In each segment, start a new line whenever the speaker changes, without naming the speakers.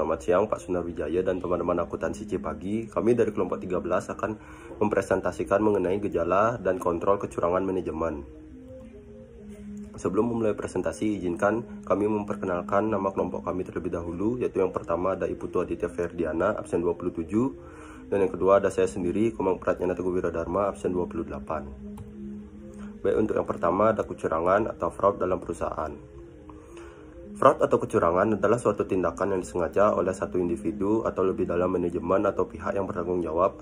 Selamat siang Pak Sunarwijaya dan teman-teman akuntansi Cipagi. Kami dari kelompok 13 akan mempresentasikan mengenai gejala dan kontrol kecurangan manajemen. Sebelum memulai presentasi, izinkan kami memperkenalkan nama kelompok kami terlebih dahulu, yaitu yang pertama ada Ibu Aditya Ferdiana, absen 27, dan yang kedua ada saya sendiri, Komang Pratnyana Teguh Wiradharma, absen 28. Baik, untuk yang pertama ada kecurangan atau fraud dalam perusahaan. Fraud atau kecurangan adalah suatu tindakan yang disengaja oleh satu individu atau lebih dalam manajemen atau pihak yang bertanggung jawab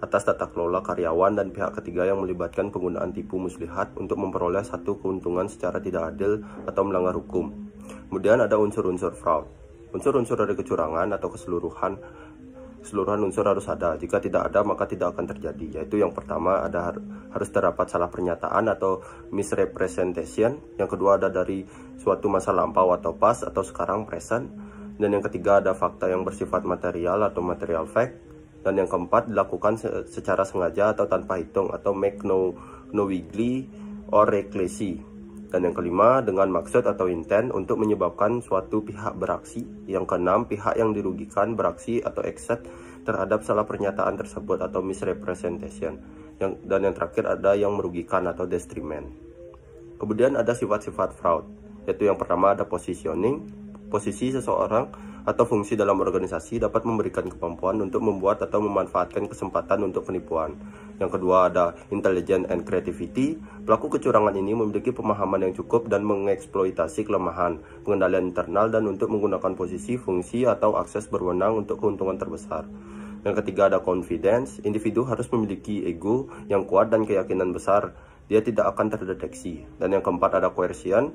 atas tata kelola karyawan dan pihak ketiga yang melibatkan penggunaan tipu muslihat untuk memperoleh satu keuntungan secara tidak adil atau melanggar hukum. Kemudian ada unsur-unsur fraud. Unsur-unsur dari kecurangan atau keseluruhan unsur harus ada. Jika tidak ada maka tidak akan terjadi. Yaitu yang pertama harus terdapat salah pernyataan atau misrepresentation. Yang kedua ada dari suatu masa lampau atau past atau sekarang present. Dan yang ketiga ada fakta yang bersifat material atau material fact. Dan yang keempat dilakukan secara sengaja atau tanpa hitung atau make knowingly or recklessly. Dan yang kelima dengan maksud atau intent untuk menyebabkan suatu pihak beraksi. Yang keenam pihak yang dirugikan beraksi atau accept terhadap salah pernyataan tersebut atau misrepresentation. Dan yang terakhir ada yang merugikan atau detriment. Kemudian ada sifat-sifat fraud, yaitu yang pertama ada positioning. Posisi seseorang atau fungsi dalam organisasi dapat memberikan kemampuan untuk membuat atau memanfaatkan kesempatan untuk penipuan. Yang kedua ada intelligence and creativity. Pelaku kecurangan ini memiliki pemahaman yang cukup dan mengeksploitasi kelemahan, pengendalian internal dan untuk menggunakan posisi, fungsi atau akses berwenang untuk keuntungan terbesar. Yang ketiga ada confidence. Individu harus memiliki ego yang kuat dan keyakinan besar dia tidak akan terdeteksi. Dan yang keempat ada coercion.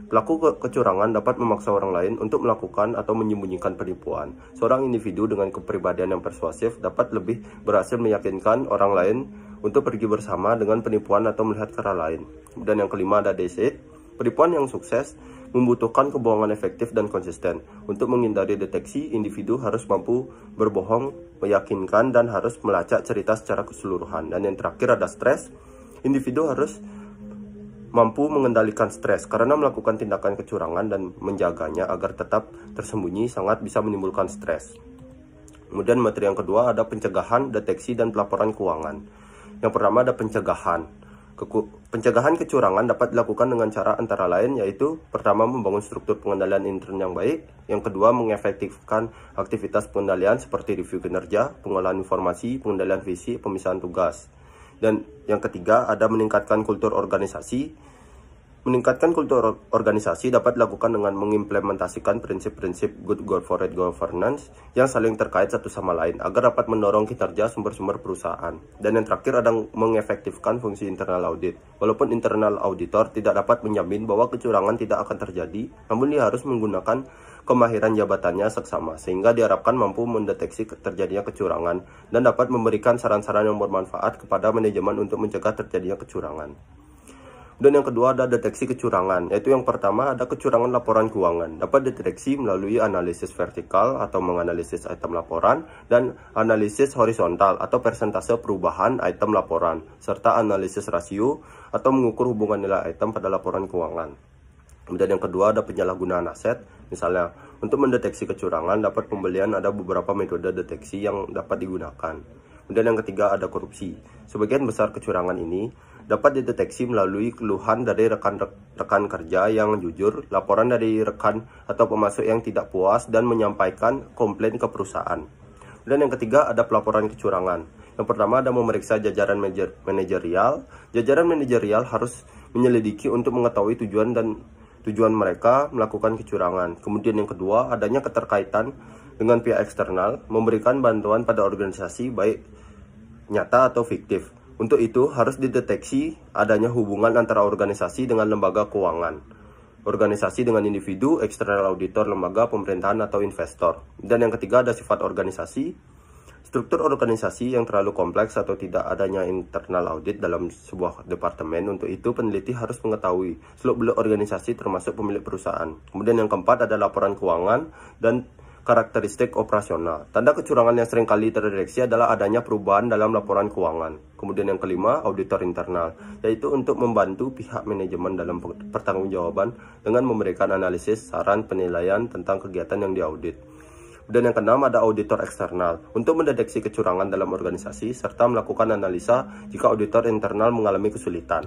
Pelaku kecurangan dapat memaksa orang lain untuk melakukan atau menyembunyikan penipuan. Seorang individu dengan kepribadian yang persuasif dapat lebih berhasil meyakinkan orang lain untuk pergi bersama dengan penipuan atau melihat ke arah lain. Dan yang kelima ada deceit. Penipuan yang sukses membutuhkan kebohongan efektif dan konsisten. Untuk menghindari deteksi, individu harus mampu berbohong, meyakinkan, dan harus melacak cerita secara keseluruhan. Dan yang terakhir ada stres. Individu harus mampu mengendalikan stres karena melakukan tindakan kecurangan dan menjaganya agar tetap tersembunyi sangat bisa menimbulkan stres. Kemudian materi yang kedua ada pencegahan, deteksi, dan pelaporan keuangan. Yang pertama ada pencegahan. Pencegahan kecurangan dapat dilakukan dengan cara antara lain yaitu pertama membangun struktur pengendalian intern yang baik, yang kedua mengefektifkan aktivitas pengendalian seperti review kinerja, pengolahan informasi, pengendalian visi, pemisahan tugas. Dan yang ketiga ada meningkatkan kultur organisasi. Meningkatkan kultur organisasi dapat dilakukan dengan mengimplementasikan prinsip-prinsip good corporate governance yang saling terkait satu sama lain agar dapat mendorong kinerja sumber-sumber perusahaan. Dan yang terakhir ada mengefektifkan fungsi internal audit. Walaupun internal auditor tidak dapat menjamin bahwa kecurangan tidak akan terjadi, namun dia harus menggunakan kemahiran jabatannya seksama sehingga diharapkan mampu mendeteksi terjadinya kecurangan dan dapat memberikan saran-saran yang bermanfaat kepada manajemen untuk mencegah terjadinya kecurangan. Dan yang kedua ada deteksi kecurangan, yaitu yang pertama ada kecurangan laporan keuangan. Dapat dideteksi melalui analisis vertikal atau menganalisis item laporan dan analisis horizontal atau persentase perubahan item laporan serta analisis rasio atau mengukur hubungan nilai item pada laporan keuangan. Kemudian yang kedua ada penyalahgunaan aset. Misalnya, untuk mendeteksi kecurangan dapat pembelian ada beberapa metode deteksi yang dapat digunakan. Kemudian yang ketiga ada korupsi. Sebagian besar kecurangan ini dapat dideteksi melalui keluhan dari rekan-rekan kerja yang jujur, laporan dari rekan atau pemasok yang tidak puas dan menyampaikan komplain ke perusahaan. Dan yang ketiga ada pelaporan kecurangan. Yang pertama ada memeriksa jajaran manajerial. Jajaran manajerial harus menyelidiki untuk mengetahui tujuan mereka melakukan kecurangan. Kemudian yang kedua, adanya keterkaitan dengan pihak eksternal, memberikan bantuan pada organisasi baik nyata atau fiktif. Untuk itu harus dideteksi adanya hubungan antara organisasi dengan lembaga keuangan, organisasi dengan individu, eksternal auditor, lembaga, pemerintahan atau investor. Dan yang ketiga ada sifat organisasi. Struktur organisasi yang terlalu kompleks atau tidak adanya internal audit dalam sebuah departemen. Untuk itu peneliti harus mengetahui seluk-beluk organisasi termasuk pemilik perusahaan. Kemudian yang keempat ada laporan keuangan dan karakteristik operasional. Tanda kecurangan yang sering kali terdeteksi adalah adanya perubahan dalam laporan keuangan. Kemudian yang kelima auditor internal, yaitu untuk membantu pihak manajemen dalam pertanggungjawaban dengan memberikan analisis, saran, penilaian tentang kegiatan yang diaudit. Dan yang keenam ada auditor eksternal untuk mendeteksi kecurangan dalam organisasi serta melakukan analisa jika auditor internal mengalami kesulitan.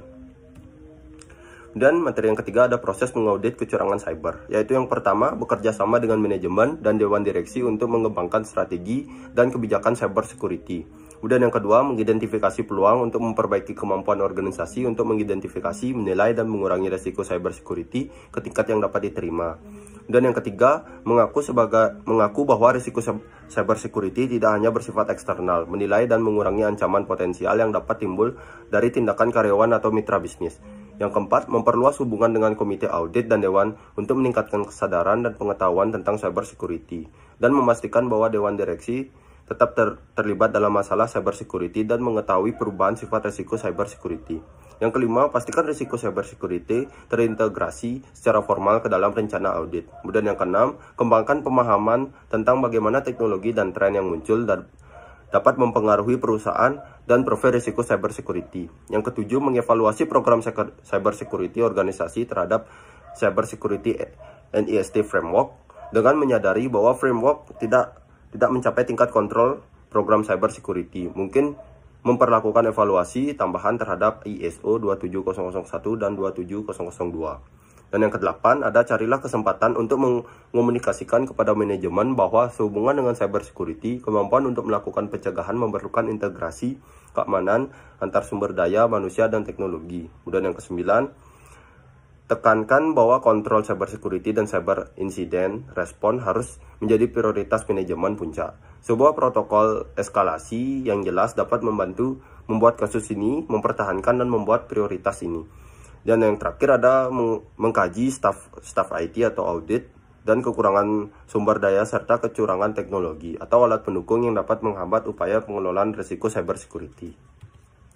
Dan materi yang ketiga ada proses mengaudit kecurangan cyber, yaitu yang pertama bekerja sama dengan manajemen dan dewan direksi untuk mengembangkan strategi dan kebijakan cyber security. Kemudian yang kedua mengidentifikasi peluang untuk memperbaiki kemampuan organisasi untuk mengidentifikasi, menilai dan mengurangi resiko cyber security ke tingkat yang dapat diterima. Dan yang ketiga, mengaku bahwa risiko cyber security tidak hanya bersifat eksternal, menilai dan mengurangi ancaman potensial yang dapat timbul dari tindakan karyawan atau mitra bisnis. Yang keempat, memperluas hubungan dengan komite audit dan dewan untuk meningkatkan kesadaran dan pengetahuan tentang cyber security dan memastikan bahwa dewan direksi tetap terlibat dalam masalah cyber security dan mengetahui perubahan sifat risiko cyber security. Yang kelima, pastikan risiko cyber security terintegrasi secara formal ke dalam rencana audit. Kemudian yang keenam, kembangkan pemahaman tentang bagaimana teknologi dan tren yang muncul dan dapat mempengaruhi perusahaan dan profil risiko cyber security. Yang ketujuh, mengevaluasi program cyber security organisasi terhadap cyber security NIST framework dengan menyadari bahwa framework tidak mencapai tingkat kontrol program cyber security. Mungkin memperlakukan evaluasi tambahan terhadap ISO 27001 dan 27002. Dan yang kedelapan, ada carilah kesempatan untuk mengomunikasikan kepada manajemen bahwa sehubungan dengan cyber security, kemampuan untuk melakukan pencegahan memerlukan integrasi keamanan antar sumber daya manusia dan teknologi. Kemudian yang kesembilan, tekankan bahwa kontrol cyber security dan cyber incident respon harus menjadi prioritas manajemen puncak. Sebuah protokol eskalasi yang jelas dapat membantu membuat kasus ini, mempertahankan dan membuat prioritas ini. Dan yang terakhir ada mengkaji staf IT atau audit dan kekurangan sumber daya serta kecurangan teknologi atau alat pendukung yang dapat menghambat upaya pengelolaan risiko cyber security.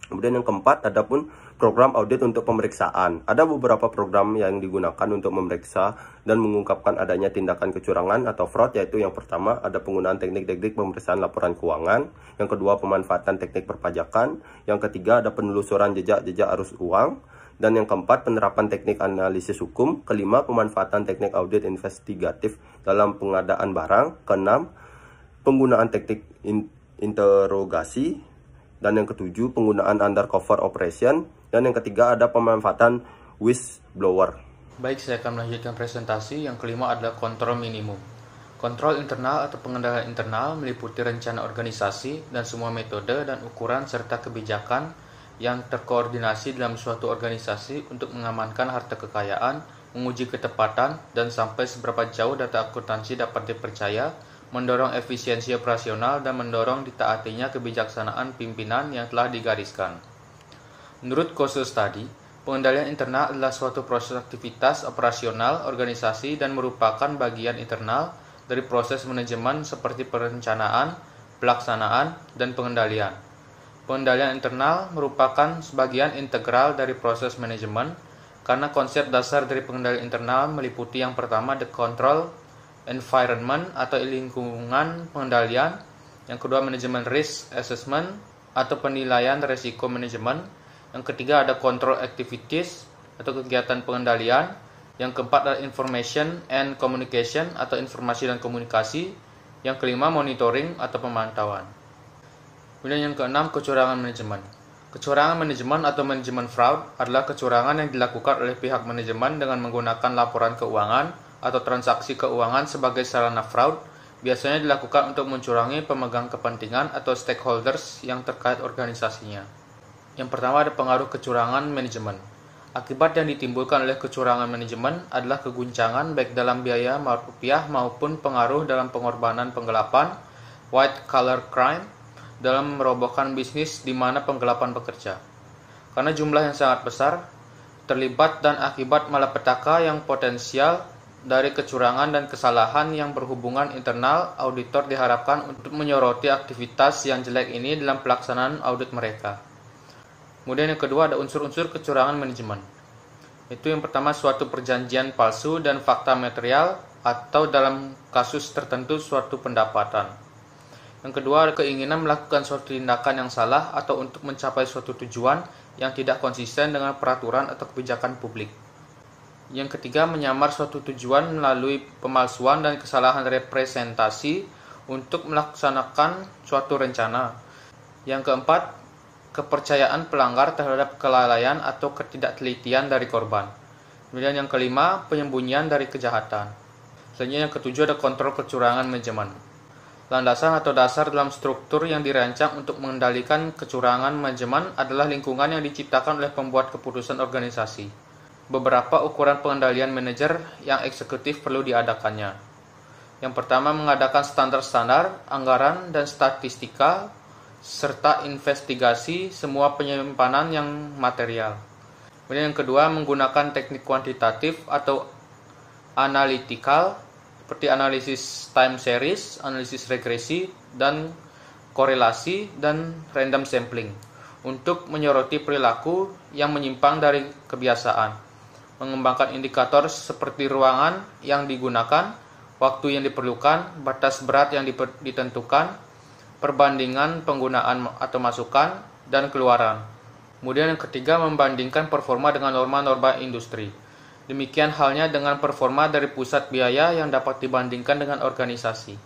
Kemudian yang keempat, ada pun program audit untuk pemeriksaan. Ada beberapa program yang digunakan untuk memeriksa dan mengungkapkan adanya tindakan kecurangan atau fraud, yaitu yang pertama ada penggunaan teknik-teknik pemeriksaan laporan keuangan, yang kedua pemanfaatan teknik perpajakan, yang ketiga ada penelusuran jejak-jejak arus uang, dan yang keempat penerapan teknik analisis hukum, kelima pemanfaatan teknik audit investigatif dalam pengadaan barang, keenam penggunaan teknik interogasi, dan yang ketujuh penggunaan undercover operation, dan yang ketiga ada pemanfaatan whistleblower.
Baik, saya akan melanjutkan presentasi. Yang kelima adalah kontrol minimum. Kontrol internal atau pengendalian internal meliputi rencana organisasi dan semua metode dan ukuran serta kebijakan yang terkoordinasi dalam suatu organisasi untuk mengamankan harta kekayaan, menguji ketepatan, dan sampai seberapa jauh data akuntansi dapat dipercaya, mendorong efisiensi operasional, dan mendorong ditaatinya kebijaksanaan pimpinan yang telah digariskan. Menurut Kosul Study, pengendalian internal adalah suatu proses aktivitas operasional organisasi dan merupakan bagian internal dari proses manajemen seperti perencanaan, pelaksanaan, dan pengendalian. Pengendalian internal merupakan sebagian integral dari proses manajemen karena konsep dasar dari pengendalian internal meliputi yang pertama the control environment atau lingkungan pengendalian, yang kedua manajemen risk assessment atau penilaian risiko manajemen, yang ketiga ada control activities atau kegiatan pengendalian, yang keempat adalah information and communication atau informasi dan komunikasi, yang kelima monitoring atau pemantauan. Kemudian yang keenam kecurangan manajemen. Kecurangan manajemen atau manajemen fraud adalah kecurangan yang dilakukan oleh pihak manajemen dengan menggunakan laporan keuangan atau transaksi keuangan sebagai sarana fraud, biasanya dilakukan untuk mencurangi pemegang kepentingan atau stakeholders yang terkait organisasinya. Yang pertama ada pengaruh kecurangan manajemen. Akibat yang ditimbulkan oleh kecurangan manajemen adalah keguncangan baik dalam biaya rupiah maupun pengaruh dalam pengorbanan penggelapan, white collar crime, dalam merobohkan bisnis di mana penggelapan bekerja. Karena jumlah yang sangat besar terlibat dan akibat malapetaka yang potensial dari kecurangan dan kesalahan yang berhubungan internal, auditor diharapkan untuk menyoroti aktivitas yang jelek ini dalam pelaksanaan audit mereka. Kemudian yang kedua ada unsur-unsur kecurangan manajemen. Itu yang pertama suatu perjanjian palsu dan fakta material atau dalam kasus tertentu suatu pendapatan. Yang kedua ada keinginan melakukan suatu tindakan yang salah atau untuk mencapai suatu tujuan yang tidak konsisten dengan peraturan atau kebijakan publik. Yang ketiga, menyamar suatu tujuan melalui pemalsuan dan kesalahan representasi untuk melaksanakan suatu rencana. Yang keempat, kepercayaan pelanggar terhadap kelalaian atau ketidaktelitian dari korban. Kemudian yang kelima, penyembunyian dari kejahatan. Selanjutnya yang ketujuh ada kontrol kecurangan manajemen. Landasan atau dasar dalam struktur yang dirancang untuk mengendalikan kecurangan manajemen adalah lingkungan yang diciptakan oleh pembuat keputusan organisasi. Beberapa ukuran pengendalian manajer yang eksekutif perlu diadakannya. Yang pertama, mengadakan standar-standar, anggaran, dan statistika, serta investigasi semua penyimpanan yang material. Kemudian yang kedua, menggunakan teknik kuantitatif atau analytical, seperti analisis time series, analisis regresi, dan korelasi, dan random sampling, untuk menyoroti perilaku yang menyimpang dari kebiasaan, mengembangkan indikator seperti ruangan yang digunakan, waktu yang diperlukan, batas berat yang ditentukan, perbandingan penggunaan atau masukan, dan keluaran. Kemudian yang ketiga, membandingkan performa dengan norma-norma industri. Demikian halnya dengan performa dari pusat biaya yang dapat dibandingkan dengan organisasi.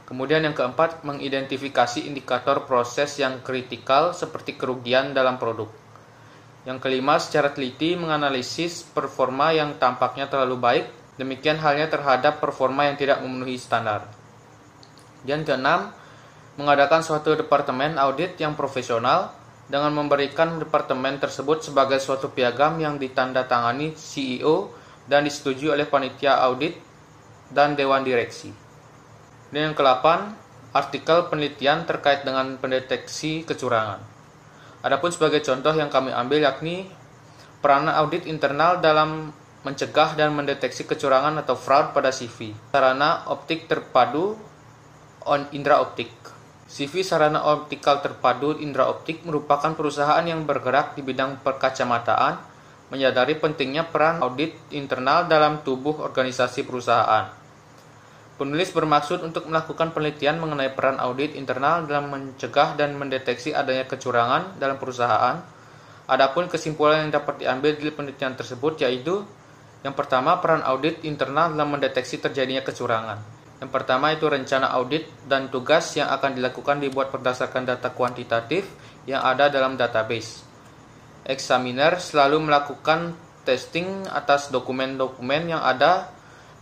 Kemudian yang keempat, mengidentifikasi indikator proses yang kritikal seperti kerugian dalam produk. Yang kelima, secara teliti menganalisis performa yang tampaknya terlalu baik, demikian halnya terhadap performa yang tidak memenuhi standar. Dan keenam, mengadakan suatu departemen audit yang profesional dengan memberikan departemen tersebut sebagai suatu piagam yang ditandatangani CEO dan disetujui oleh panitia audit dan dewan direksi. Dan yang ke-8, artikel penelitian terkait dengan pendeteksi kecurangan. Adapun sebagai contoh yang kami ambil yakni peranan audit internal dalam mencegah dan mendeteksi kecurangan atau fraud pada CV, sarana optik terpadu indra optik. CV Sarana Optikal Terpadu Indra Optik merupakan perusahaan yang bergerak di bidang perkacamataan, menyadari pentingnya peran audit internal dalam tubuh organisasi perusahaan. Penulis bermaksud untuk melakukan penelitian mengenai peran audit internal dalam mencegah dan mendeteksi adanya kecurangan dalam perusahaan. Adapun kesimpulan yang dapat diambil dari penelitian tersebut yaitu, yang pertama, peran audit internal dalam mendeteksi terjadinya kecurangan. Yang pertama itu rencana audit dan tugas yang akan dilakukan dibuat berdasarkan data kuantitatif yang ada dalam database. Examiner selalu melakukan testing atas dokumen-dokumen yang ada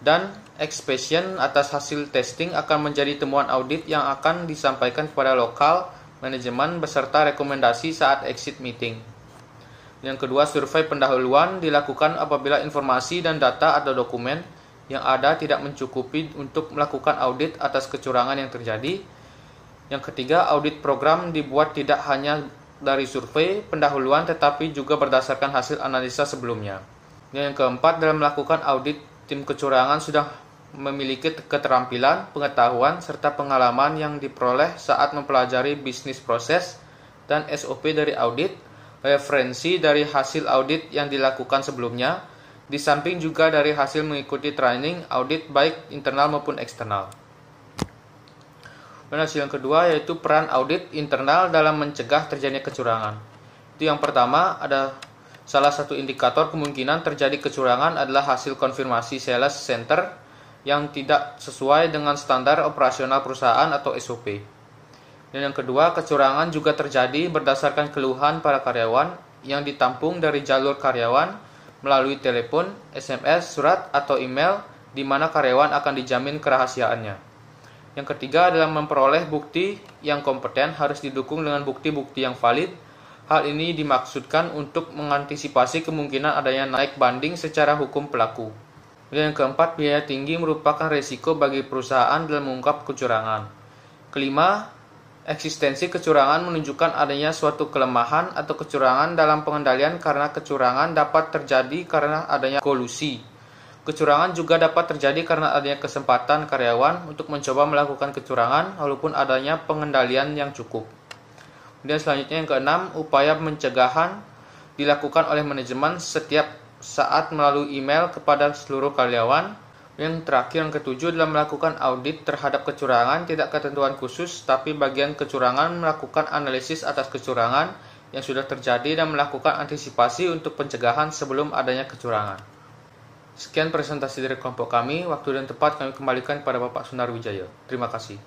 dan expression atas hasil testing akan menjadi temuan audit yang akan disampaikan kepada lokal manajemen beserta rekomendasi saat exit meeting. Yang kedua, survei pendahuluan dilakukan apabila informasi dan data atau dokumen yang ada tidak mencukupi untuk melakukan audit atas kecurangan yang terjadi. Yang ketiga, audit program dibuat tidak hanya dari survei pendahuluan tetapi juga berdasarkan hasil analisa sebelumnya. Yang keempat, dalam melakukan audit, tim kecurangan sudah memiliki keterampilan, pengetahuan, serta pengalaman yang diperoleh saat mempelajari bisnis proses dan SOP dari audit, referensi dari hasil audit yang dilakukan sebelumnya, di samping juga dari hasil mengikuti training audit baik internal maupun eksternal. Dan hasil yang kedua yaitu peran audit internal dalam mencegah terjadinya kecurangan. Itu yang pertama, ada salah satu indikator kemungkinan terjadi kecurangan adalah hasil konfirmasi sales center yang tidak sesuai dengan standar operasional perusahaan atau SOP. Dan yang kedua, kecurangan juga terjadi berdasarkan keluhan para karyawan yang ditampung dari jalur karyawan melalui telepon, SMS, surat, atau email di mana karyawan akan dijamin kerahasiaannya. Yang ketiga adalah memperoleh bukti yang kompeten harus didukung dengan bukti-bukti yang valid. Hal ini dimaksudkan untuk mengantisipasi kemungkinan adanya naik banding secara hukum pelaku. Dan yang keempat, biaya tinggi merupakan risiko bagi perusahaan dalam mengungkap kecurangan. Kelima, eksistensi kecurangan menunjukkan adanya suatu kelemahan atau kecurangan dalam pengendalian karena kecurangan dapat terjadi karena adanya kolusi. Kecurangan juga dapat terjadi karena adanya kesempatan karyawan untuk mencoba melakukan kecurangan walaupun adanya pengendalian yang cukup. Kemudian selanjutnya yang keenam, upaya pencegahan dilakukan oleh manajemen setiap saat melalui email kepada seluruh karyawan. Yang terakhir, yang ketujuh, dalam melakukan audit terhadap kecurangan tidak ketentuan khusus, tapi bagian kecurangan melakukan analisis atas kecurangan yang sudah terjadi dan melakukan antisipasi untuk pencegahan sebelum adanya kecurangan. Sekian presentasi dari kelompok kami. Waktu dan tempat kami kembalikan kepada Bapak Sunarwijaya. Terima kasih.